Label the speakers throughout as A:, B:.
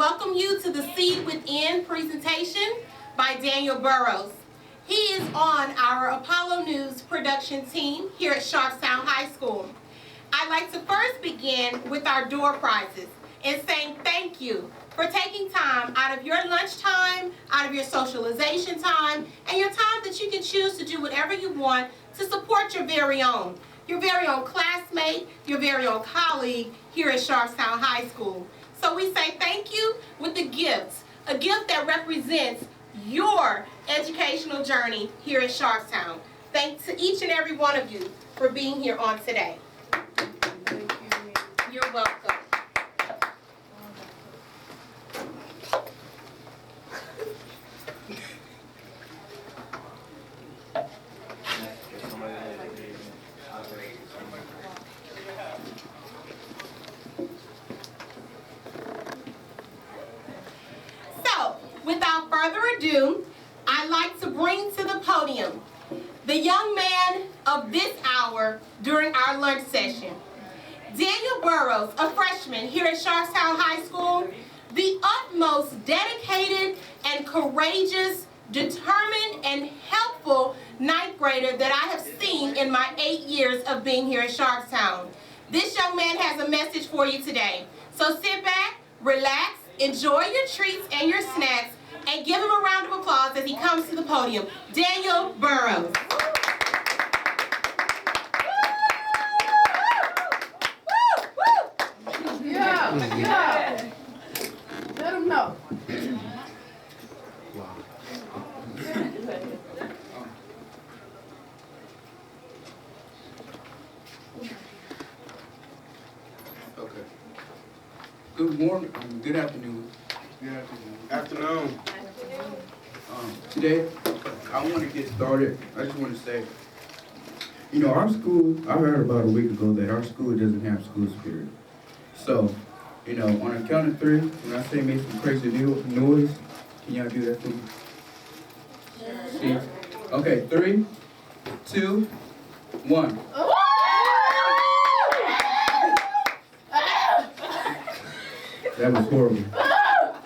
A: welcome you to the Seed Within presentation by Daniel Burrows. He is on our Apollo News production team here at Sharpstown High School. I'd like to first begin with our door prizes and saying thank you for taking time out of your lunchtime, out of your socialization time, and your time that you can choose to do whatever you want to support your very own classmate, your very own colleague here at Sharpstown High School. So we say thank you with a gift that represents your educational journey here at Sharpstown. Thanks to each and every one of you for being here on today. You're welcome. So, without further ado, I'd like to bring to the podium the young man of this hour during our lunch session. Daniel Burrows, a freshman here at Sharpstown High School, the utmost dedicated and courageous, determined and helpful ninth grader that I have seen in my 8 years of being here at Sharpstown. This young man has a message for you today. So sit back, relax, enjoy your treats and your snacks, and give him a round of applause as he comes to the podium. Daniel Burrows.
B: Yeah. Let him know.
C: Okay. Good morning. Good afternoon.
D: Afternoon.
C: Today, I want to get started. I just want to say, our school, I heard about a week ago that our school doesn't have school spirit. So, on a count of three, when I say make some crazy noise, can y'all do that for me? Sure. Okay, 3, 2, 1. That was horrible.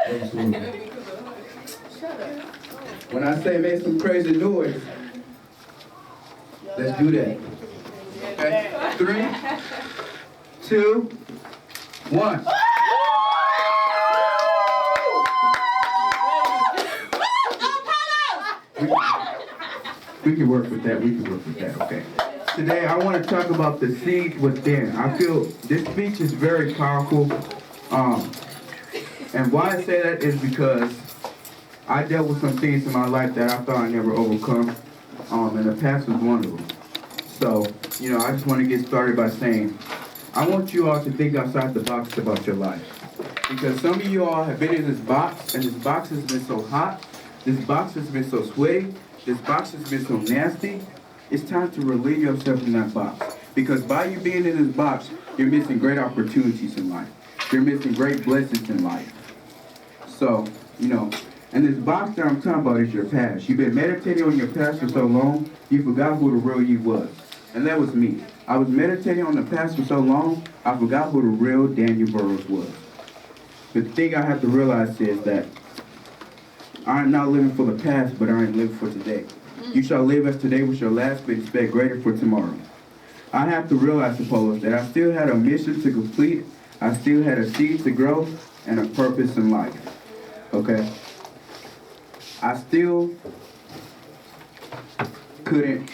C: That was horrible. When I say make some crazy noise, let's do that. Okay? 3, 2, 1. We can work with that. Okay. Today, I want to talk about the seed within. I feel this speech is very powerful. And why I say that is because I dealt with some things in my life that I thought I never overcome. And the past was one of them. So, I just want to get started by saying, I want you all to think outside the box about your life. Because some of you all have been in this box, and this box has been so hot, this box has been so sweaty, this box has been so nasty. It's time to relieve yourself in that box. Because by you being in this box, you're missing great opportunities in life. You're missing great blessings in life. So, and this box that I'm talking about is your past. You've been meditating on your past for so long, you forgot who the real you was. And that was me. I was meditating on the past for so long, I forgot who the real Daniel Burrows was. But the thing I have to realize is that I am not living for the past, but I am living for today. You shall live as today was your last, but expect greater for tomorrow. I have to realize, Apollo, that I still had a mission to complete, I still had a seed to grow, and a purpose in life. Okay? I still couldn't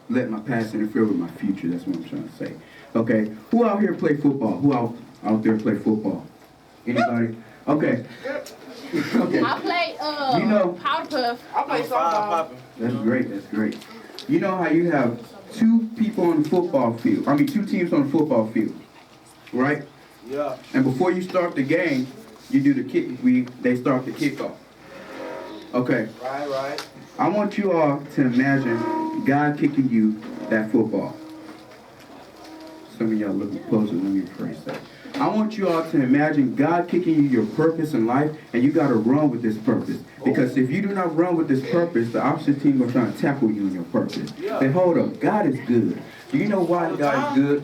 C: let my past interfere with my future. That's what I'm trying to say. Okay? Who out here play football? Who out there play football? Anybody? Okay. Okay.
B: I play powder puff. I play softball.
C: That's great. You know how you have two people on the football field, two teams on the football field, right?
D: Yeah.
C: And before you start the game, you do the kick. They start the kickoff. Okay.
D: Right.
C: I want you all to imagine God kicking you that football. Some of y'all looking closer. Let me rephrase that. I want you all to imagine God kicking you your purpose in life, and you got to run with this purpose. Because if you do not run with this purpose, the opposite team will try to tackle you in your purpose. Then hold up, God is good. Do you know why God is good?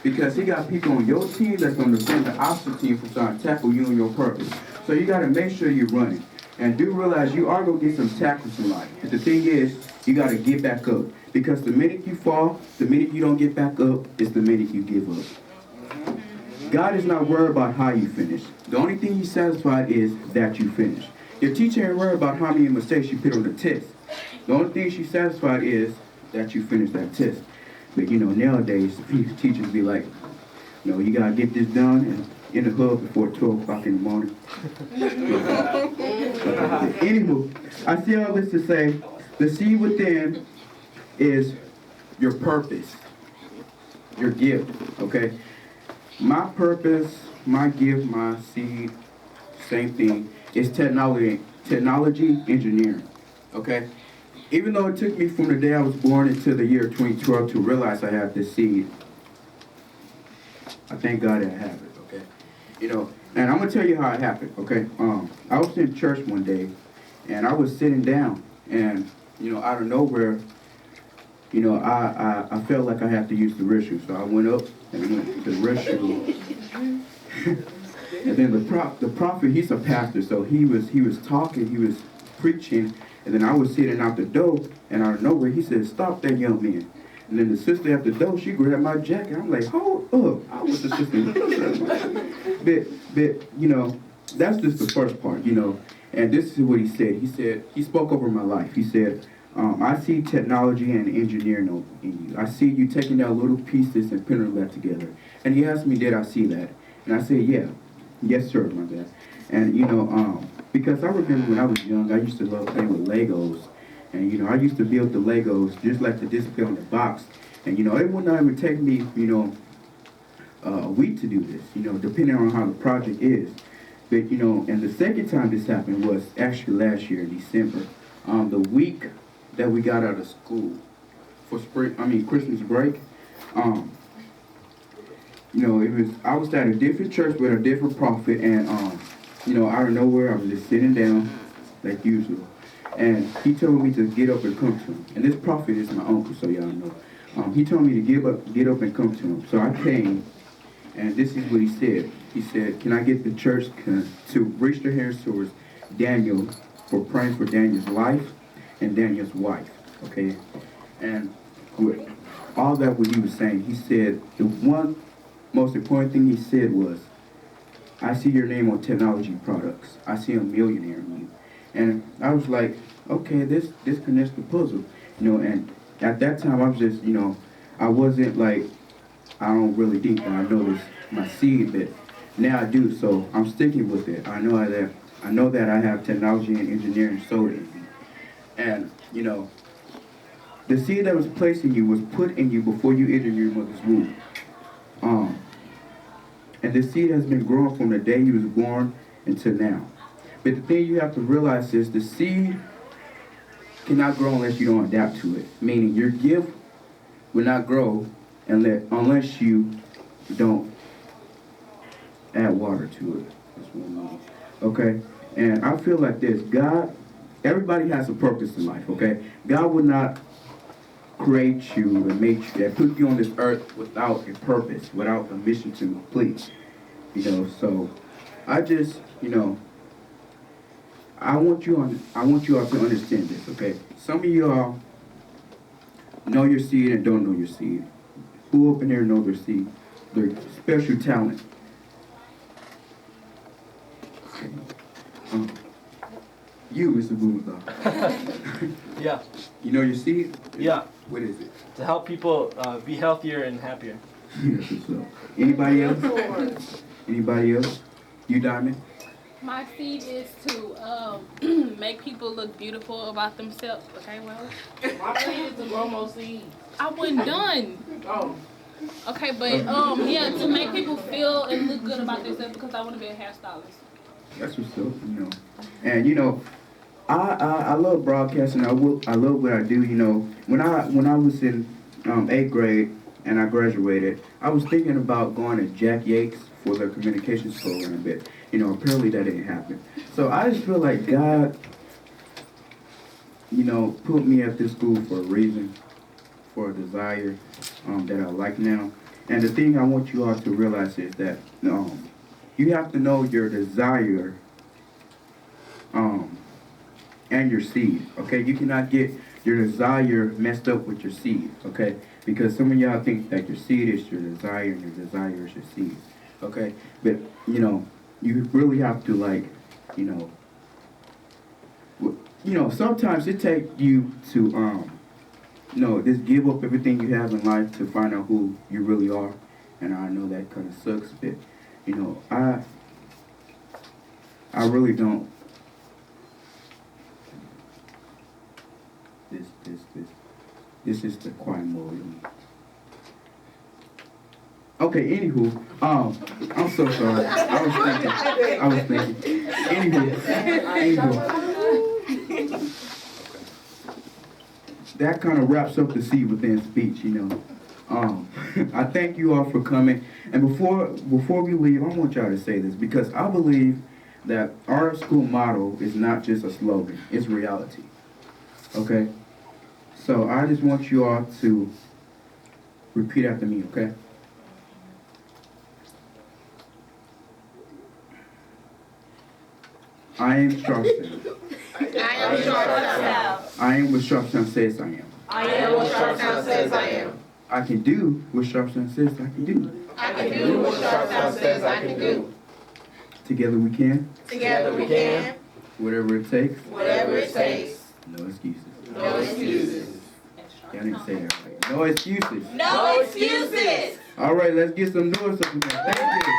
C: Because he got people on your team that's going to defend the opposite team from trying to tackle you and your purpose. So you got to make sure you're running. And do realize you are going to get some tackles in life. But the thing is, you got to get back up. Because the minute you fall, the minute you don't get back up, is the minute you give up. God is not worried about how you finish. The only thing he's satisfied is that you finish. Your teacher ain't worried about how many mistakes you put on the test. The only thing she's satisfied is that you finish that test. But nowadays, teachers be like, you gotta get this done and in the hub before 12 o'clock in the morning. Anywho, I say all this to say, the seed within is your purpose, your gift, okay? My purpose, my gift, my seed, same thing, is technology engineering, okay? Even though it took me from the day I was born until the year 2012 to realize I have this seed, I thank God I have it, okay? And I'm gonna tell you how it happened, okay? I was in church one day, and I was sitting down, and out of nowhere, I felt like I had to use the restroom, so I went up and went to the restroom. And then the prophet, he's a pastor, so he was talking, he was preaching, and then I was sitting out the door, and out of nowhere, he said, "Stop that young man." And then the sister at the door, she grabbed my jacket. I'm like, hold up. I was the sister. but that's just the first part, And this is what he said. He spoke over my life. He said, I see technology and engineering in you. I see you taking out little pieces and putting that together. And he asked me, did I see that? And I said, yeah. Yes, sir, my dad. And, because I remember when I was young, I used to love playing with Legos. And, I used to build the Legos just like the display on the box. And, it would not even take me, a week to do this, depending on how the project is. But, and the second time this happened was actually last year in December. The week that we got out of school for Christmas break, I was at a different church with a different prophet, and, out of nowhere, I was just sitting down like usual. And he told me to get up and come to him. And this prophet is my uncle, so y'all know. He told me to get up and come to him. So I came, and this is what he said. He said, can I get the church to reach their hands towards Daniel for praying for Daniel's life and Daniel's wife, okay? And with all that what he was saying, he said, the one most important thing he said was, I see your name on technology products. I see a millionaire in you. And I was like, okay, this connects the puzzle, and at that time I was just, I wasn't like, I don't really think that I know this, my seed, but now I do, so I'm sticking with it. I know that I have technology and engineering sowed in me. And, the seed that was placed in you was put in you before you entered your mother's womb. And the seed has been growing from the day you was born until now. But the thing you have to realize is the seed cannot grow unless you don't adapt to it. Meaning your gift will not grow unless you don't add water to it. That's what I mean. Okay? And I feel like this. Everybody has a purpose in life, okay? God would not create you and make you and put you on this earth without a purpose, without a mission to complete. So I just, I want you all to understand this, okay? Some of y'all know your seed and don't know your seed. Who up in here know their seed? Their special talent. Okay. You, Mr. Boone's
E: Yeah.
C: You know your seed?
E: Yeah.
C: What is it?
E: To help people be healthier and happier.
C: Yes, so. Anybody else? Anybody else? You, Diamond?
B: My seed is to make people look beautiful about themselves. Okay, well.
F: My seed is to grow more seed.
B: I wasn't done.
F: Oh.
B: Okay, but yeah, to make people feel and look good about themselves because I want to be a hairstylist.
C: That's what's up, And I love broadcasting. I love what I do. When I was in 8th grade and I graduated, I was thinking about going to Jack Yates for the communications program, but apparently that didn't happen. So I just feel like God, put me at this school for a reason, for a desire that I like now. And the thing I want you all to realize is that you have to know your desire and your seed, okay? You cannot get your desire messed up with your seed, okay? Because some of y'all think that your seed is your desire and your desire is your seed, okay? But, you know, you really have to, like, you know, sometimes it takes you to, just give up everything you have in life to find out who you really are. And I know that kind of sucks, but, you know, I really don't. This is the quiet mode. Okay, anywho, I'm so sorry. I was thinking. Anywho. That kind of wraps up the seed within speech, you know. I thank you all for coming. And before we leave, I want y'all to say this, because I believe that our school motto is not just a slogan, it's reality. Okay? So I just want you all to repeat after me, okay? I am Sharpstown.
A: I am Sharpstown.
C: I am what Sharpstown says I am.
A: I am what Sharpstown says I am.
C: I can do what Sharpstown says I can do.
A: I can do what Sharpstown says I can do.
C: Together we can.
A: Together we can.
C: Whatever it takes.
A: Whatever it takes.
C: No excuses.
A: No excuses.
C: Y'all didn't say that right. No excuses.
A: No excuses.
C: All right, let's get some noise up in there. Thank you.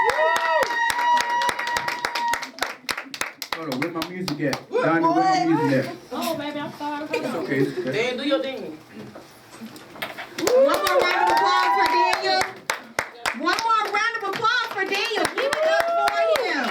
C: Hold on, where my music at? Donnie, where my music at?
B: Oh, baby, I'm sorry. Hold on.
C: Okay, it's okay.
F: Dan, do your thing.
A: One more round of applause for Daniel. One more round of applause for Daniel. Give it up for him.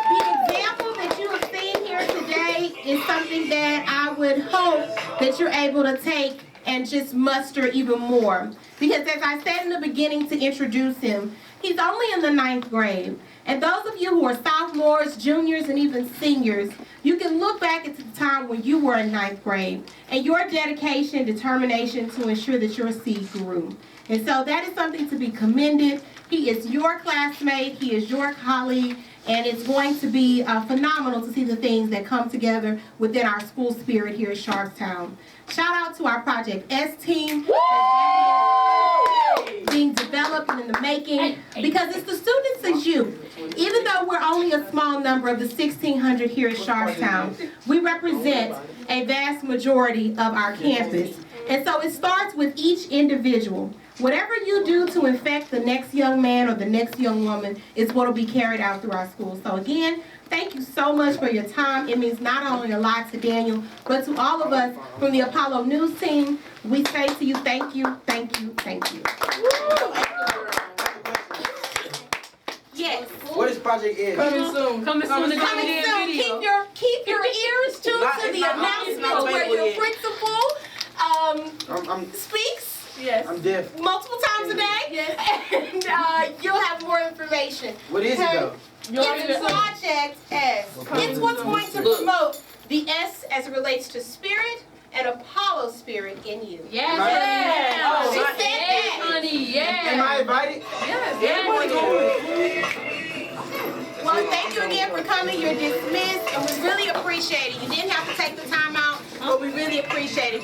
A: The example that you have seen here today is something that I would hope that you're able to take and just muster even more. Because as I said in the beginning to introduce him, he's only in the 9th grade. And those of you who are sophomores, juniors, and even seniors, you can look back at the time when you were in 9th grade and your dedication, determination to ensure that your seed grew. And so that is something to be commended. He is your classmate, he is your colleague, and it's going to be phenomenal to see the things that come together within our school spirit here at Sharpstown. Shout out to our Project S team. Being developed and in the making, because it's the students as you. Even though we're only a small number of the 1,600 here at Sharpstown, we represent a vast majority of our campus. And so it starts with each individual. Whatever you do to infect the next young man or the next young woman is what will be carried out through our school. So again, thank you so much for your time. It means not only a lot to Daniel, but to all of us from the Apollo News team. We say to you, thank you, thank you, thank you. Yes.
D: What is Project Ed?
F: Coming soon.
B: Coming soon to
A: Coming
B: DVD
A: soon.
B: video.
A: Keep your ears tuned to the announcements where your principal speaks
F: Yes.
D: I'm deaf.
A: multiple times a day, and you'll have more information.
D: What is it though?
A: It's Project S. It's what's going to promote the S as it relates to spirit and Apollo spirit in you.
B: Yes.
D: Oh,
A: She said
B: Yes,
A: that.
B: honey.
D: Am I
B: Yes.
D: invited?
B: Yes.
A: Well, thank you again for coming. You're dismissed, and we really appreciate it. You didn't have to take the time out, but we really appreciate it.